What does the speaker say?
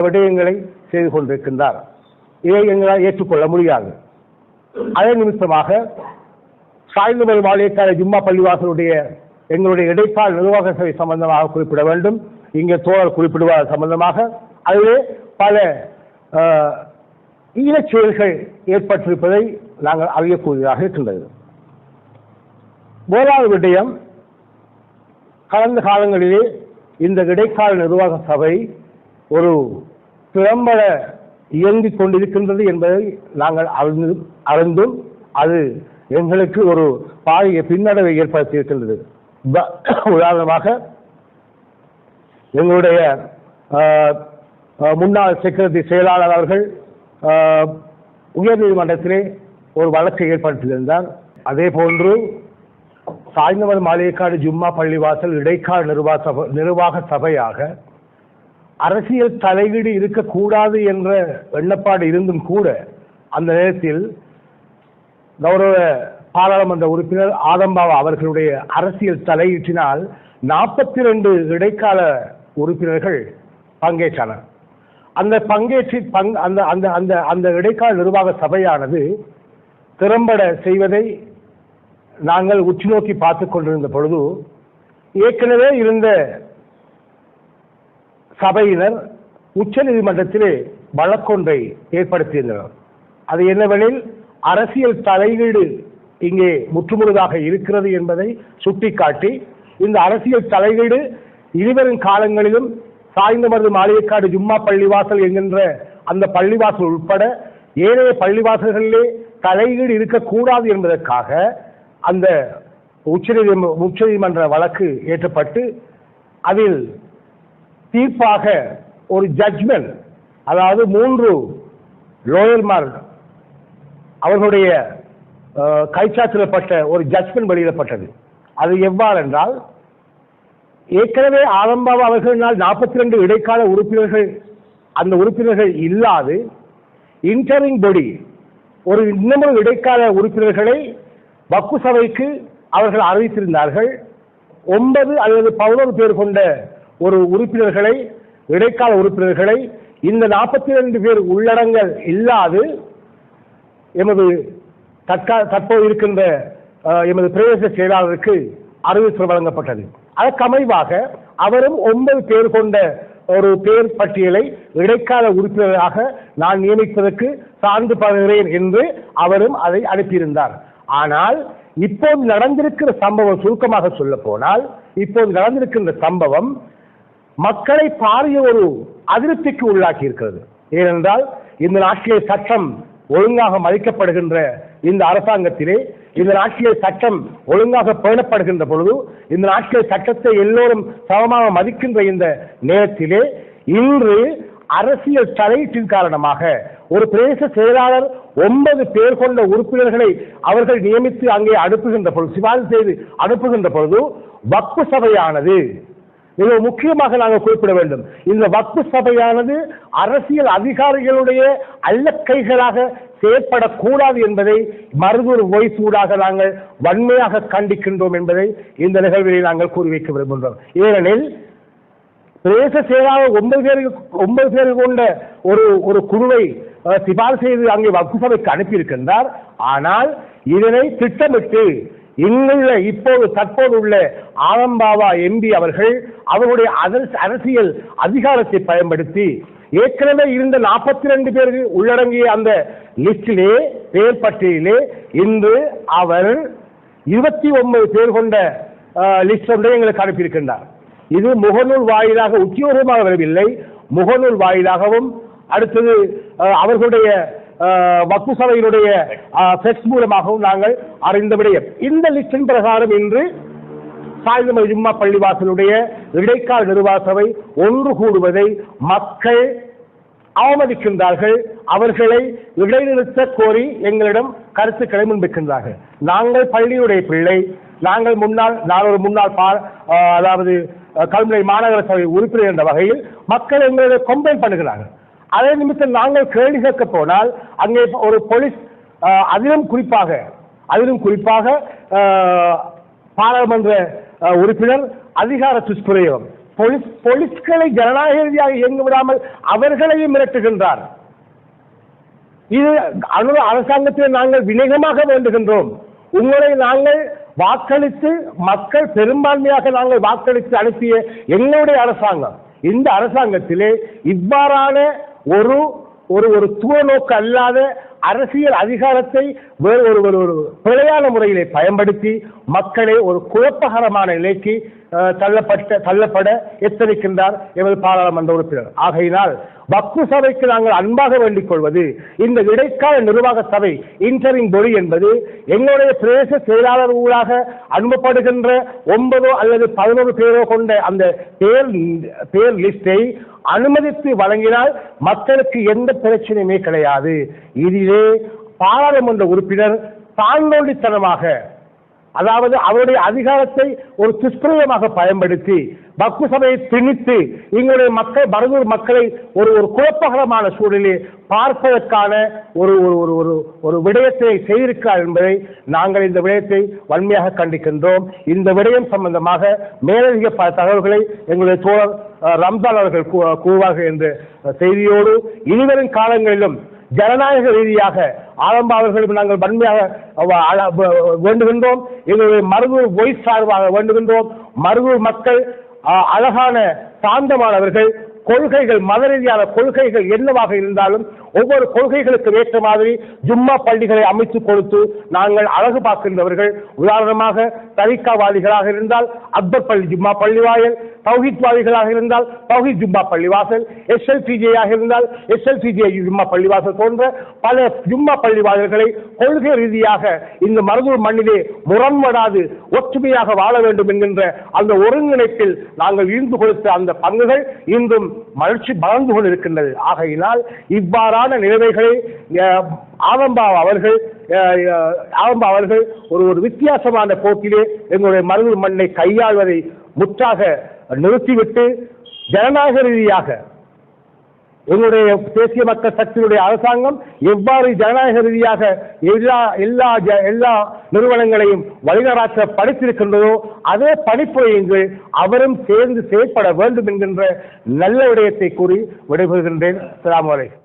விடயங்களை செய்து கொண்டிருக்கின்றார். இதை எங்களால் ஏற்றுக்கொள்ள முடியாது. அதே நிமித்தமாக சாய்ந்தமருது மாளிகைக்கார ஜும்மா பள்ளிவாசலுடைய எங்களுடைய இடைக்கால நிர்வாக சபை சம்பந்தமாக குறிப்பிட வேண்டும். இங்கே தோழர் குறிப்பிடுவார் சம்பந்தமாக அதிலே பல ஈழச் செயல்கள் ஏற்பட்டிருப்பதை நாங்கள் அறியக்கூடியதாக இருக்கின்றது. முதலாவது விடயம், கடந்த காலங்களிலே இந்த இடைக்கால நிர்வாக சபை ஒரு திறம்பட இயங்கிக் கொண்டிருக்கின்றது என்பதை நாங்கள் அறிந்தும் அது எங்களுக்கு ஒரு பாரிய பின்னடைவை ஏற்படுத்தியிருக்கின்றது. உதாரணமாக எங்களுடைய முன்னாள் செக்ரட்டரி செயலாளர் அவர்கள் உயர்நீதிமன்றத்திலே ஒரு வழக்கை ஏற்படுத்தியிருந்தார். அதே போன்று சாய்ந்தமருது மாளிகைக்காடு ஜும்மா பள்ளிவாசல் இடைக்கால நிர்வாக சபையாக அரசியல் தலையீடு இருக்கக்கூடாது என்ற எண்ணப்பாடு இருந்தும் கூட அந்த நேரத்தில் கௌரவ பாராளுமன்ற உறுப்பினர் ஆதம்பாவா அவர்களுடைய அரசியல் தலையீட்டினால் 42 இடைக்கால உறுப்பினர்கள் பங்கேற்றனர். அந்த அந்த இடைக்கால நிர்வாக சபையானது திறம்பட செய்வதை நாங்கள் உற்று நோக்கி பார்த்துக் கொண்டிருந்த பொழுது ஏற்கனவே இருந்த சபையினர் உச்ச நீதிமன்றத்திலே வழக்கொன்றை ஏற்படுத்தியிருந்தனர். அது என்னவெனில் அரசியல் தலையீடு இங்கே முற்றுமுழுதாக இருக்கிறது என்பதை சுட்டிக்காட்டி இந்த அரசியல் தலையீடு இனிவரும் காலங்களிலும் சாய்ந்தமருது மாளிகைக்காடு ஜும்மா பள்ளிவாசல் என்கின்ற அந்த பள்ளிவாசல் உட்பட ஏனைய பள்ளிவாசல்களிலே தலையீடு இருக்கக்கூடாது என்பதற்காக அந்த உச்ச நீதிமன்ற வழக்கு ஏற்றப்பட்டு அதில் தீர்ப்பாக ஒரு ஜட்ஜ்மெண்ட், அதாவது 3 லோயர்மார் அவர்களுடைய கைச்சாத்திடப்பட்ட ஒரு ஜட்ஜ்மெண்ட் வெளியிடப்பட்டது. அது எவ்வாறென்றால், ஏற்கனவே ஆதம்பாவா அவர்களினால் 42 இடைக்கால உறுப்பினர்கள் அந்த உறுப்பினர்கள் இல்லாது இன்டரிங் பாடி ஒரு இன்னமும் இடைக்கால உறுப்பினர்களை வக்ஃபு சபைக்கு அவர்கள் அறிவித்திருந்தார்கள். 9 அல்லது 11 பேர் கொண்ட ஒரு உறுப்பினர்களை இடைக்கால உறுப்பினர்களை இந்த 42 பேர் உள்ளடங்கல் இல்லாது எமது தற்போது இருக்கின்ற எமது பிரதேச செயலாளருக்கு அறிவிப்பு வழங்கப்பட்டது. அதற்கு அமைவாக அவரும் 9 பேர் கொண்ட ஒரு பேர் பட்டியலை இடைக்கால உறுப்பினராக நான் நியமிப்பதற்கு சான்று படுகிறேன் என்று அவரும் அதை அனுப்பியிருந்தார். ஆனால் இப்போது நடந்திருக்கிற சம்பவம், சுருக்கமாக சொல்ல போனால் இப்போது நடந்திருக்கின்ற சம்பவம் மக்களை பாரிய ஒரு அதிருப்திக்கு உள்ளாக்கி இருக்கிறது. ஏனென்றால் இந்த நாட்டிலே சட்டம் ஒழுங்காக மதிக்கப்படுகின்ற இந்த அரசாங்கத்திலே, இந்த நாட்டிலே சட்டம் ஒழுங்காக பேணப்படுகின்ற பொழுது, இந்த நாட்டிலே சட்டத்தை எல்லோரும் சமமாக மதிக்கின்ற இந்த நேரத்திலே இன்று அரசியல் தலையீட்டின் காரணமாக ஒரு பிரதேச செயலாளர் 9 பேர் கொண்ட உறுப்பினர்களை அவர்கள் நியமித்து அங்கே அனுப்புகின்ற பொழுது, சிபாரிசு செய்து அனுப்புகின்ற பொழுது வக்ஃபு சபையானது, மிக முக்கியமாக நாங்கள் குறிப்பிட வேண்டும், இந்த வக்ஃபு சபையானது அரசியல் அதிகாரிகளுடைய அல்லக்கைகளாக செயற்படக்கூடாது என்பதை மருதூர் வாய்ஸ் ஊடாக நாங்கள் வன்மையாக கண்டிக்கின்றோம் என்பதை இந்த நிகழ்வில் நாங்கள் கூறி வைக்க விரும்புகின்றோம். ஏனெனில் பிரதேச செயலாளர் 9 பேர் கொண்ட ஒரு குழுவை சிபாரிசு செய்து அங்கே வக்ஃபு சபைக்கு அனுப்பியிருக்கின்றார். ஆனால் இதனை திட்டமிட்டு இங்குள்ள இப்போது தற்போது உள்ள ஆதம்பாவா எம்பி அவர்கள் அவருடைய அரசியல் அதிகாரத்தை பயன்படுத்தி ஏற்கனவே இருந்த 42 பேர் உள்ளடங்கிய அந்த லிஸ்டிலே, பேர் பட்டியலிலே இன்று அவர் 29 பேர் கொண்ட லிஸ்ட் ஒன்றை எங்களுக்கு அனுப்பியிருக்கின்றார். இது முகநூல் வாயிலாக உத்தியோகமாக வரவில்லை, முகநூல் வாயிலாகவும் அடுத்தது அவர்களுடைய வக்ஃபு சபையினுடைய ஃபெக்ஸ் மூலமாகவும் நாங்கள் அறிந்த விடயம். இந்த லிஸ்டின் பிரகாரம் இன்று சாய்ந்தமருது ஜும்மா பள்ளிவாசலுடைய இடைக்கால நிர்வாக சபை ஒன்று கூடுவதை மக்கள் அவமதிக்கின்றார்கள். அவர்களை இடைநிறுத்த கோரி எங்களிடம் கருத்துக்களை முன்வைக்கின்றார்கள். நாங்கள் பள்ளியுடைய பிள்ளை, நாங்கள் நான் ஒரு முன்னாள் அதாவது கல்முனை மாநகர சபை உறுப்பினர் என்ற வகையில் மக்கள் எங்களை கம்ப்ளைண்ட் பண்ணுகிறார்கள். அதே நிமித்தம் நாங்கள் கேள்வி கேட்க போனால் அங்கே ஒரு போலீஸ், அதிலும் குறிப்பாக பாராளுமன்ற உறுப்பினர் அதிகார துஷ்பிரயோகம், போலீஸ்களை ஜனநாயக ரீதியாக இயங்க விடாமல் அவர்களையும் மிரட்டுகின்றார். இது அரசாங்கத்தில் நாங்கள் விவேகமாக வேண்டுகின்றோம். உங்களை நாங்கள் வாக்களித்து மக்கள் பெரும்பான்மையாக நாங்கள் வாக்களித்து அனுப்பிய எங்களுடைய அரசாங்கம், இந்த அரசாங்கத்திலே இவ்வாறான ஒரு ஒரு தூரநோக்கு அல்லாத அரசியல் அதிகாரத்தை வேறு ஒரு பிழையான முறையிலே பயன்படுத்தி மக்களை ஒரு குழப்பகரமான நிலைக்கு தள்ளப்பட எத்தனிக்கின்றார் எமது பாராளுமன்ற உறுப்பினர். ஆகையினால் வக்ஃபு சபைக்கு நாங்கள் அன்பாக வேண்டிக் கொள்வது, இந்த இடைக்கால நிர்வாக சபை இன்டரிங் பொடி என்பது எங்களுடைய பிரதேச செயலாளர் ஊடாக அனுப்பப்படுகின்ற 9 அல்லது 11 பேரோ கொண்ட அந்த பேர் லிஸ்டை அனுமதித்து வழங்கினால் மக்களுக்கு எந்த பிரச்சனையுமே கிடையாது. இதிலே பாராளுமன்ற உறுப்பினர் தாண்டோண்டித்தனமாக, அதாவது அவருடைய அதிகாரத்தை ஒரு துஷ்பிரயோகமாக பயன்படுத்தி வக்ஃபு சபையை திணித்து எங்களுடைய பரதூர் மக்களை ஒரு குழப்பகரமான சூழலில் பார்ப்பதற்கான ஒரு விடயத்தை செய்திருக்கிறார் என்பதை நாங்கள் இந்த விடயத்தை வன்மையாக கண்டிக்கின்றோம். இந்த விடயம் சம்பந்தமாக மேலதிக பல தகவல்களை எங்களுடைய தோழர் ரம்ஜான் அவர்கள் கூறுவார்கள் என்ற செய்தியோடு, இனிவரும் காலங்களிலும் ஜனநாயக ரீதியாக ஆரம்ப அவர்களுக்கு நாங்கள் வன்மையாக வேண்டுகின்றோம். எங்களுடைய மருதூர் வாய்ஸ் சார்பாக வேண்டுகின்றோம். மருதூர் மக்கள் அழகான சாந்தமானவர்கள். கொள்கைகள், மத ரீதியான கொள்கைகள் என்னவாக இருந்தாலும் ஒவ்வொரு கொள்கைகளுக்கு ஏற்ற மாதிரி ஜும்மா பள்ளிகளை அமைத்து கொடுத்து நாங்கள் அழகு பார்க்கின்றவர்கள். உதாரணமாக தரிகாவாதிகளாக இருந்தால் அக்பர் பள்ளி ஜும்மா பள்ளிவாயல், தௌஹீத்வாதிகளாக இருந்தால் தௌஹீத் ஜும்மா பள்ளிவாசல், SLTJ-யாக இருந்தால் SLTJ ஜும்மா பள்ளிவாசல் போன்ற பல ஜும்மா பள்ளிவாசல்களை கொள்கை ரீதியாக இந்த மருதூர் மண்ணிலே முரண்படாது ஒற்றுமையாக வாழ வேண்டும் என்கின்ற அந்த ஒருங்கிணைப்பில் நாங்கள் ஈர்ந்து கொடுத்த அந்த பங்குகள் இன்றும் மகிழ்ச்சி வளர்ந்து கொண்டிருக்கின்றது. ஆகையினால் இவ்வாறான நிலைமைகளை ஆரம்பா அவர்கள் ஒரு வித்தியாசமான போக்கிலே எங்களுடைய மருதூர் மண்ணை கையாள்வதை முற்றாக நிறுத்திவிட்டு ஜனநாயக ரீதியாக எங்களுடைய தேசிய மக்கள் சக்தியுடைய அரசாங்கம் எவ்வாறு ஜனநாயக ரீதியாக எல்லா நிறுவனங்களையும் வழிநடாத்த படித்திருக்கின்றதோ அதே படிப்புரையை அவரும் சேர்ந்து செயல்பட வேண்டும் என்கின்ற நல்ல விடயத்தை கூறி விடைபெறுகின்றேன். அஸ்ஸலாமு அலைக்கும்.